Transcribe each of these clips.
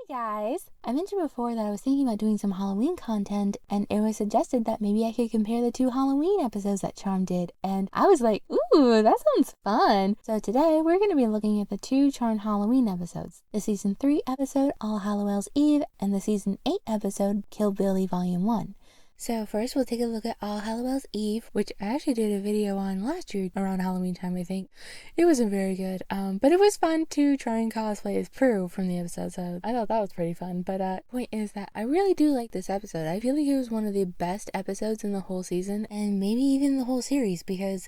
Guys, I mentioned before that I was thinking about doing some Halloween content, and it was suggested that maybe I could compare the 2 Halloween episodes that Charmed did, and I was like, ooh, that sounds fun. So today we're going to be looking at the 2 Charmed Halloween episodes, the season 3 episode All Hallows Eve and the season 8 episode Kill Billy Volume 1. So first we'll take a look at All Hallows Eve, which I actually did a video on last year around Halloween time, I think. It wasn't very good, but it was fun to try and cosplay as Prue from the episode, so I thought that was pretty fun. But point is that I really do like this episode. I feel like it was one of the best episodes in the whole season, and maybe even the whole series, because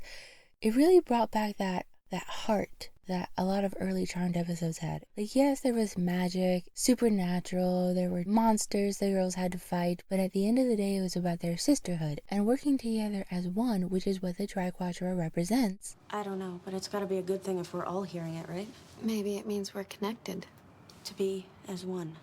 it really brought back that heart that a lot of early Charmed episodes had. Like, yes, there was magic, supernatural, there were monsters the girls had to fight, but at the end of the day, it was about their sisterhood and working together as one, which is what the Triquetra represents. I don't know, but it's gotta be a good thing if we're all hearing it, right? Maybe it means we're connected. To be as one.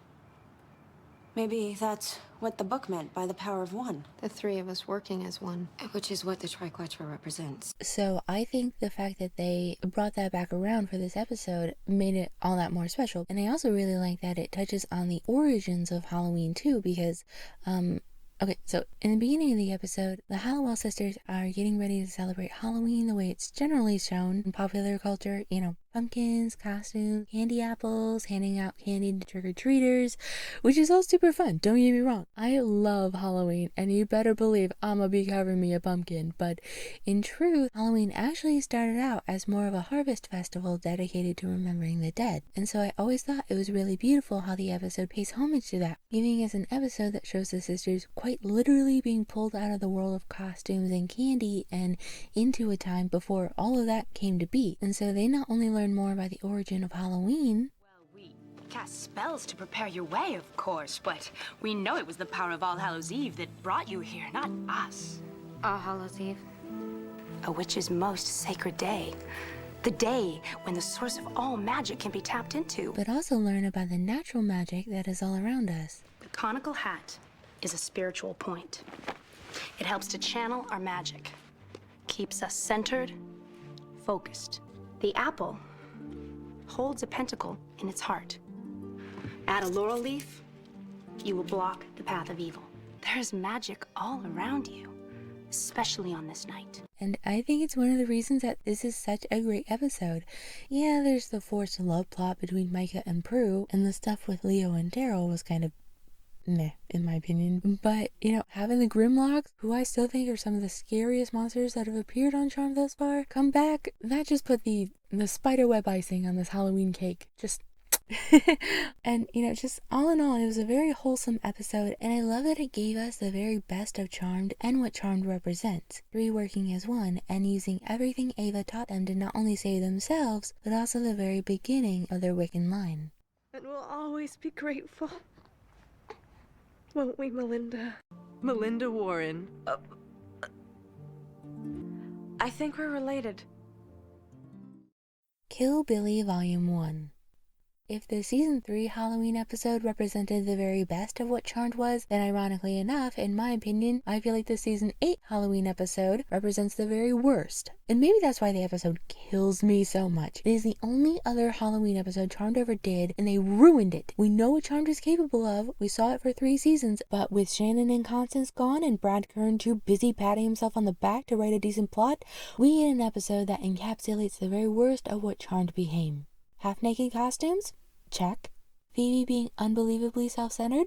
Maybe that's what the book meant by the power of one. The 3 of us working as one. Which is what the Triquetra represents. So I think the fact that they brought that back around for this episode made it all that more special. And I also really like that it touches on the origins of Halloween too, because okay, so in the beginning of the episode, the Hallowell sisters are getting ready to celebrate Halloween the way it's generally shown in popular culture. You know, pumpkins, costumes, candy apples, handing out candy to trick-or-treaters, which is all super fun, don't get me wrong. I love Halloween, and you better believe I'ma be covering me a pumpkin, but in truth, Halloween actually started out as more of a harvest festival dedicated to remembering the dead, and so I always thought it was really beautiful how the episode pays homage to that, giving us an episode that shows the sisters quite literally being pulled out of the world of costumes and candy and into a time before all of that came to be, and so they not only learn more about the origin of Halloween. Well, we cast spells to prepare your way, of course, but we know it was the power of All Hallows Eve that brought you here, not us. All Hallows Eve. A witch's most sacred day. The day when the source of all magic can be tapped into. But also learn about the natural magic that is all around us. The conical hat is a spiritual point. It helps to channel our magic, keeps us centered, focused. The apple holds a pentacle in its heart. Add a laurel leaf, you will block the path of evil. There's magic all around you, especially on this night. And I think it's one of the reasons that this is such a great episode. Yeah, there's the forced love plot between Micah and Prue, and the stuff with Leo and Daryl was kind of meh, in my opinion. But, you know, having the Grimlocks, who I still think are some of the scariest monsters that have appeared on Charmed thus far, come back, that just put the spiderweb icing on this Halloween cake. Just and, you know, just all in all, it was a very wholesome episode, and I love that it gave us the very best of Charmed and what Charmed represents. 3 working as one, and using everything Ava taught them to not only save themselves, but also the very beginning of their Wiccan line. And we'll always be grateful. Won't we, Melinda? Melinda Warren. I think we're related. Kill Billy Volume 1. If the season 3 Halloween episode represented the very best of what Charmed was, then ironically enough, in my opinion, I feel like the season 8 Halloween episode represents the very worst. And maybe that's why the episode kills me so much. It is the only other Halloween episode Charmed ever did, and they ruined it. We know what Charmed is capable of. We saw it for 3 seasons, but with Shannon and Constance gone and Brad Kern too busy patting himself on the back to write a decent plot, we get an episode that encapsulates the very worst of what Charmed became. Half-naked costumes? Check. Phoebe being unbelievably self-centered?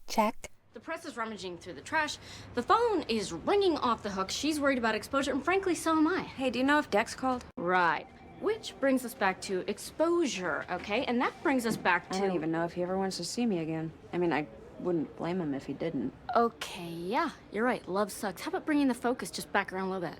Check. The press is rummaging through the trash. The phone is ringing off the hook. She's worried about exposure, and frankly, so am I. Hey, do you know if Dex called? Right. Which brings us back to exposure, okay? And that brings us back to... I don't even know if he ever wants to see me again. I mean, I wouldn't blame him if he didn't. Okay, yeah, you're right. Love sucks. How about bringing the focus just back around a little bit?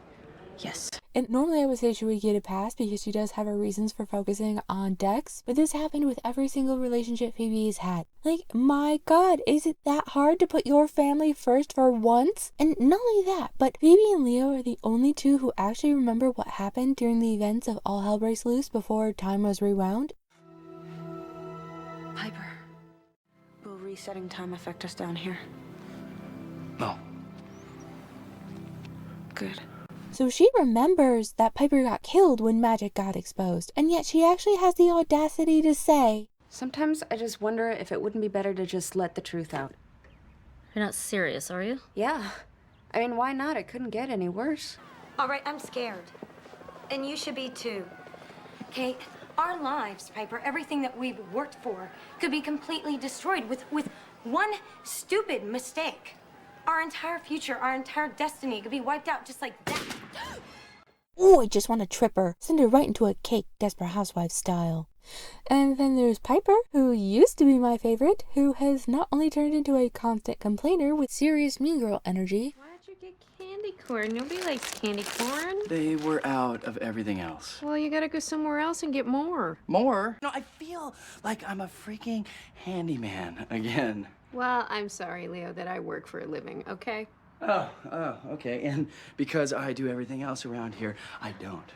Yes. And normally I would say she would get a pass because she does have her reasons for focusing on Dex, but this happened with every single relationship Phoebe has had. Like, my god, is it that hard to put your family first for once? And not only that, but Phoebe and Leo are the only 2 who actually remember what happened during the events of All Hell Breaks Loose before time was rewound. Piper, will resetting time affect us down here? No. Good. So she remembers that Piper got killed when magic got exposed, and yet she actually has the audacity to say, Sometimes I just wonder if it wouldn't be better to just let the truth out. You're not serious, are you? Yeah. I mean, why not? It couldn't get any worse. All right, I'm scared. And you should be too. Kate, our lives, Piper, everything that we've worked for could be completely destroyed with one stupid mistake. Our entire future, our entire destiny could be wiped out just like that. Ooh, I just want to trip her. Send her right into a cake, Desperate Housewives style. And then there's Piper, who used to be my favorite, who has not only turned into a constant complainer with serious mean girl energy. Why'd you get candy corn? Nobody likes candy corn. They were out of everything else. Well, you gotta go somewhere else and get more. More? No, I feel like I'm a freaking handyman again. Well, I'm sorry, Leo, that I work for a living, okay? Oh, okay. And because I do everything else around here, I don't.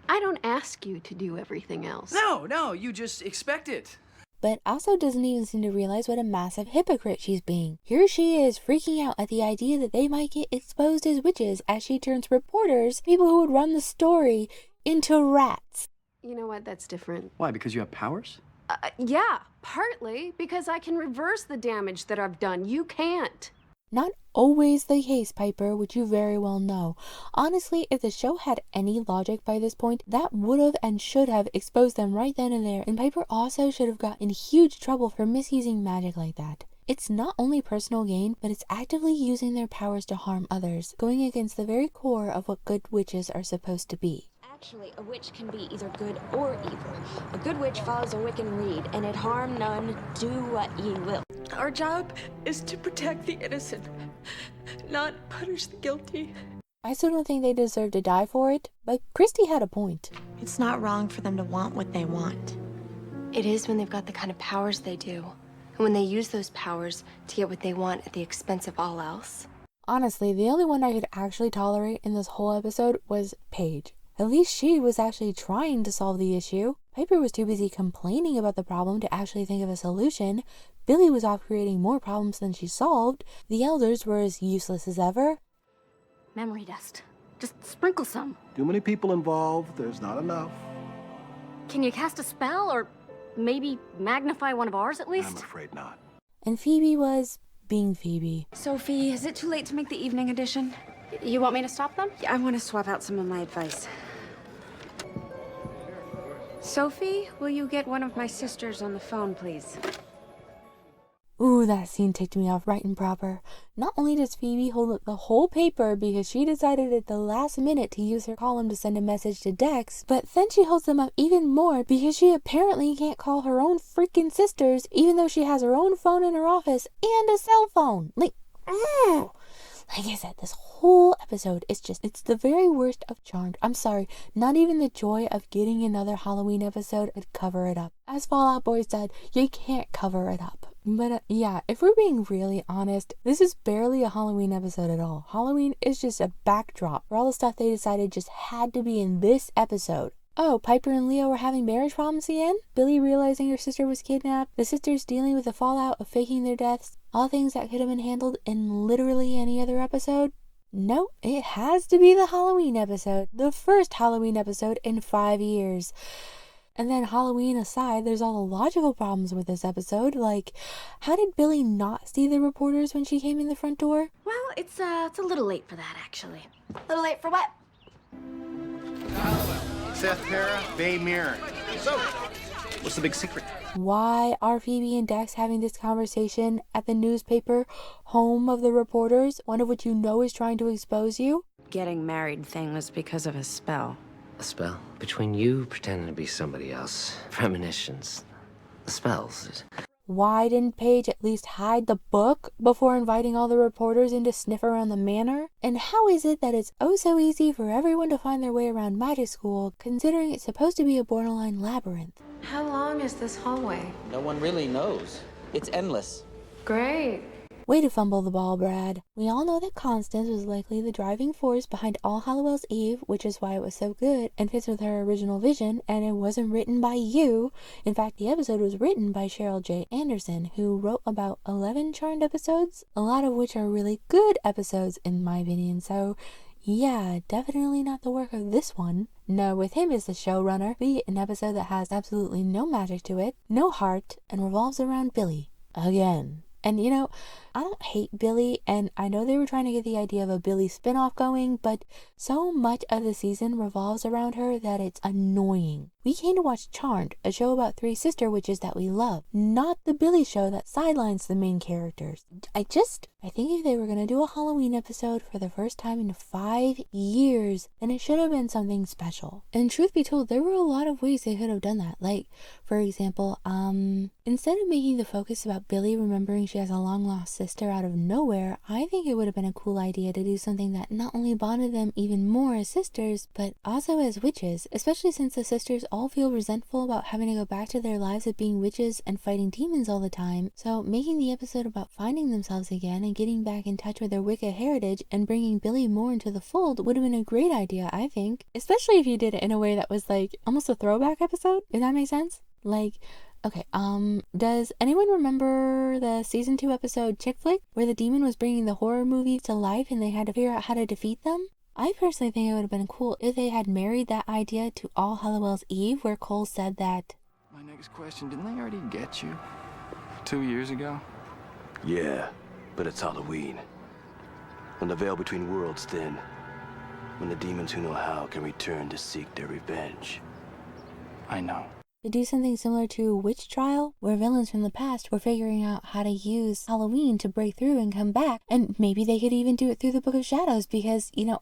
I don't ask you to do everything else. No, you just expect it. But also doesn't even seem to realize what a massive hypocrite she's being. Here she is freaking out at the idea that they might get exposed as witches as she turns reporters, people who would run the story, into rats. You know what? That's different. Why, because you have powers? Yeah, partly because I can reverse the damage that I've done. You can't. Not always the case, Piper, which you very well know. Honestly, if the show had any logic by this point, that would have and should have exposed them right then and there, and Piper also should have got in huge trouble for misusing magic like that. It's not only personal gain, but it's actively using their powers to harm others, going against the very core of what good witches are supposed to be. Actually, a witch can be either good or evil. A good witch follows a Wiccan rede, and it harm none, do what ye will. Our job is to protect the innocent, not punish the guilty. I still don't think they deserve to die for it, but Christy had a point. It's not wrong for them to want what they want. It is when they've got the kind of powers they do, and when they use those powers to get what they want at the expense of all else. Honestly, the only one I could actually tolerate in this whole episode was Paige. At least she was actually trying to solve the issue. Piper was too busy complaining about the problem to actually think of a solution. Billy was off creating more problems than she solved. The elders were as useless as ever. Memory dust. Just sprinkle some. Too many people involved, there's not enough. Can you cast a spell or maybe magnify one of ours at least? I'm afraid not. And Phoebe was being Phoebe. Sophie, is it too late to make the evening edition? You want me to stop them? Yeah, I want to swap out some of my advice. Sophie, will you get one of my sisters on the phone, please? Ooh, that scene ticked me off right and proper. Not only does Phoebe hold up the whole paper because she decided at the last minute to use her column to send a message to Dex, but then she holds them up even more because she apparently can't call her own freaking sisters even though she has her own phone in her office and a cell phone. Like I said, this whole episode is it's the very worst of Charmed. I'm sorry, not even the joy of getting another Halloween episode would cover it up. As Fall Out Boy said, you can't cover it up. But yeah, if we're being really honest, this is barely a Halloween episode at all. Halloween is just a backdrop for all the stuff they decided just had to be in this episode. Oh, Piper and Leo were having marriage problems again? Billy realizing her sister was kidnapped? The sisters dealing with the fallout of faking their deaths? All things that could have been handled in literally any other episode? No, it has to be the Halloween episode. The first Halloween episode in 5 years. And then Halloween aside, there's all the logical problems with this episode. Like, how did Billy not see the reporters when she came in the front door? Well, it's a little late for that, actually. A little late for what? Seth Para, Bay Mirror. So, what's the big secret? Why are Phoebe and Dex having this conversation at the newspaper, home of the reporters, one of which you know is trying to expose you? Getting married thing was because of a spell. A spell? Between you pretending to be somebody else, premonitions, the spells. Why didn't Paige at least hide the book before inviting all the reporters in to sniff around the manor? And how is it that it's oh so easy for everyone to find their way around magic school, considering it's supposed to be a borderline labyrinth? How long is this hallway? No one really knows. It's endless. Great. Way to fumble the ball, Brad. We all know that Constance was likely the driving force behind all Hallows Eve, which is why it was so good and fits with her original vision, and it wasn't written by you. In fact, the episode was written by Cheryl J. Anderson, who wrote about 11 Charmed episodes, a lot of which are really good episodes in my opinion, so Yeah, definitely not the work of this one. No, with him as the showrunner, we get an episode that has absolutely no magic to it, no heart, and revolves around Billy. Again. And you know, I don't hate Billy, and I know they were trying to get the idea of a Billy spinoff going, but so much of the season revolves around her that it's annoying. We came to watch Charmed, a show about 3 sister witches that we love, not the Billy show that sidelines the main characters. I think if they were going to do a Halloween episode for the first time in 5 years, then it should have been something special. And truth be told, there were a lot of ways they could have done that. Like, for example, instead of making the focus about Billy remembering she has a long lost sister out of nowhere, I think it would have been a cool idea to do something that not only bonded them even more as sisters, but also as witches, especially since the sisters all feel resentful about having to go back to their lives of being witches and fighting demons all the time. So making the episode about finding themselves again and getting back in touch with their Wicca heritage and bringing Billy more into the fold would have been a great idea, I think. Especially if you did it in a way that was like almost a throwback episode, if that makes sense. Like, okay, does anyone remember the season 2 episode Chick Flick, where the demon was bringing the horror movie to life and they had to figure out how to defeat them? I personally think it would have been cool if they had married that idea to All Hallows Eve, where Cole said that, My next question, didn't they already get you 2 years ago? Yeah, but it's Halloween. When the veil between worlds thin. When the demons who know how can return to seek their revenge. I know. to do something similar to Witch Trial, where villains from the past were figuring out how to use Halloween to break through and come back. And maybe they could even do it through the Book of Shadows, because, you know,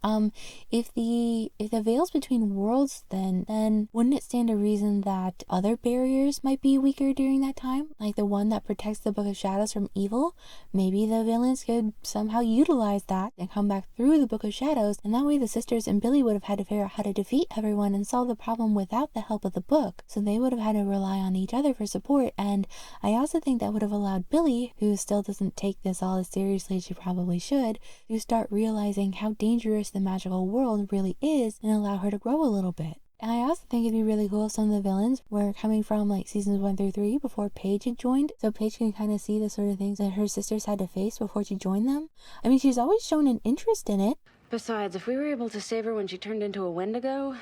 if the veil's between worlds, then wouldn't it stand to reason that other barriers might be weaker during that time? Like the one that protects the Book of Shadows from evil? Maybe the villains could somehow utilize that and come back through the Book of Shadows, and that way the sisters and Billy would have had to figure out how to defeat everyone and solve the problem without the help of the book. So they would have had to rely on each other for support, and I also think that would have allowed Billy, who still doesn't take this all as seriously as she probably should, to start realizing how dangerous the magical world really is and allow her to grow a little bit. And I also think it'd be really cool if some of the villains were coming from like seasons 1 through 3 before Paige had joined, so Paige can kind of see the sort of things that her sisters had to face before she joined them. I mean, she's always shown an interest in it. Besides, if we were able to save her when she turned into a Wendigo...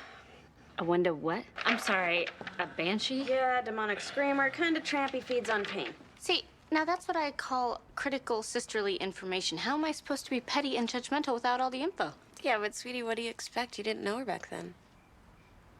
A Wenda what? I'm sorry, a banshee? Yeah, demonic screamer, kind of trampy, feeds on pain. See, now that's what I call critical sisterly information. How am I supposed to be petty and judgmental without all the info? Yeah, but sweetie, what do you expect? You didn't know her back then.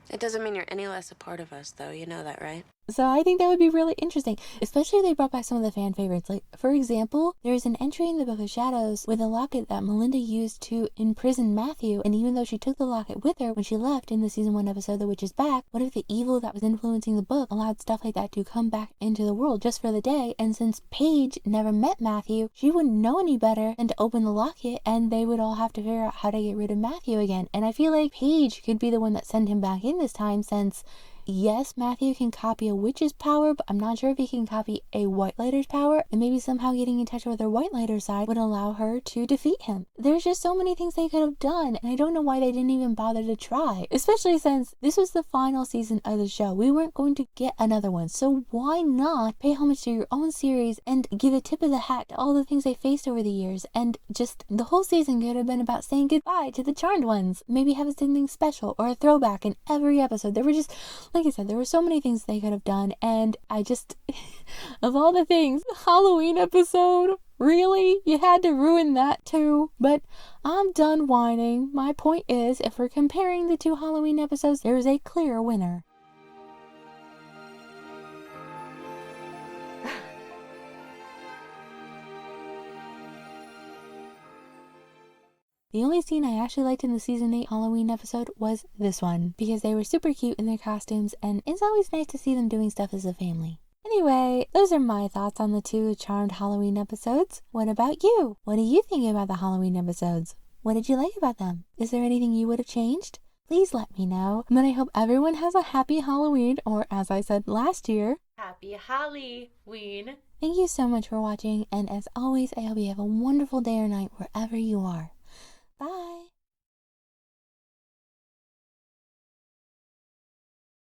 It doesn't mean you're any less a part of us, though. You know that, right? So I think that would be really interesting, especially if they brought back some of the fan favorites. Like, for example, there's an entry in the Book of Shadows with a locket that Melinda used to imprison Matthew, and even though she took the locket with her when she left in the season 1 episode The Witch is Back, what if the evil that was influencing the book allowed stuff like that to come back into the world just for the day? And since Paige never met Matthew, she wouldn't know any better than to open the locket, and they would all have to figure out how to get rid of Matthew again. And I feel like Paige could be the one that sent him back in this time, since yes, Matthew can copy a witch's power, but I'm not sure if he can copy a white lighter's power, and maybe somehow getting in touch with her white lighter side would allow her to defeat him. There's just so many things they could have done, and I don't know why they didn't even bother to try, especially since this was the final season of the show. We weren't going to get another one, so why not pay homage to your own series and give a tip of the hat to all the things they faced over the years, and just the whole season could have been about saying goodbye to the Charmed ones. Maybe have something special or a throwback in every episode. There were just, like I said, there were so many things they could have done, and I just, of all the things, Halloween episode, really? You had to ruin that too? But I'm done whining. My point is, if we're comparing the two Halloween episodes, there is a clear winner. The only scene I actually liked in the season 8 Halloween episode was this one, because they were super cute in their costumes, and it's always nice to see them doing stuff as a family. Anyway, those are my thoughts on the two Charmed Halloween episodes. What about you? What do you think about the Halloween episodes? What did you like about them? Is there anything you would have changed? Please let me know. And then I hope everyone has a happy Halloween, or as I said last year, Happy Halloween. Thank you so much for watching, and as always, I hope you have a wonderful day or night wherever you are.